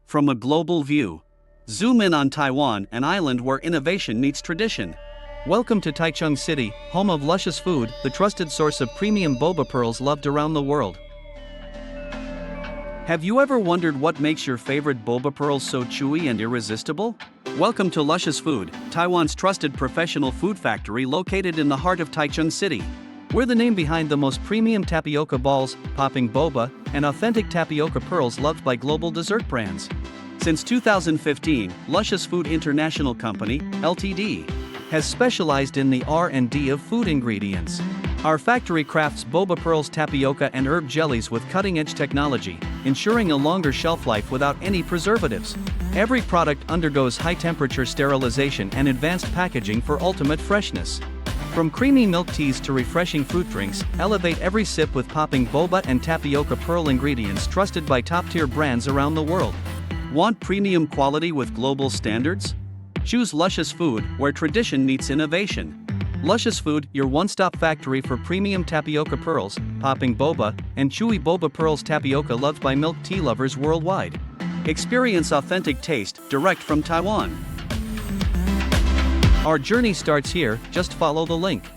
From a global view. Zoom in on Taiwan, an island where innovation meets tradition. Welcome to Taichung City, home of Luscious Food, the trusted source of premium boba pearls loved around the world. Have you ever wondered what makes your favorite boba pearls so chewy and irresistible? Welcome to Luscious Food, Taiwan's trusted professional food factory located in the heart of Taichung City. We're the name behind the most premium tapioca balls, popping boba, and authentic tapioca pearls loved by global dessert brands. Since 2015, Luscious Food International Co, Ltd, has specialized in the R&D of food ingredients. Our factory crafts boba pearls, tapioca, and herb jellies with cutting-edge technology, ensuring a longer shelf life without any preservatives. Every product undergoes high-temperature sterilization and advanced packaging for ultimate freshness. From creamy milk teas to refreshing fruit drinks, elevate every sip with popping boba and tapioca pearl ingredients trusted by top-tier brands around the world. Want premium quality with global standards? Choose Luscious Food, where tradition meets innovation. Luscious Food, your one-stop factory for premium tapioca pearls, popping boba, and chewy boba pearls tapioca loved by milk tea lovers worldwide. Experience authentic taste, direct from Taiwan. Our journey starts here, just follow the link.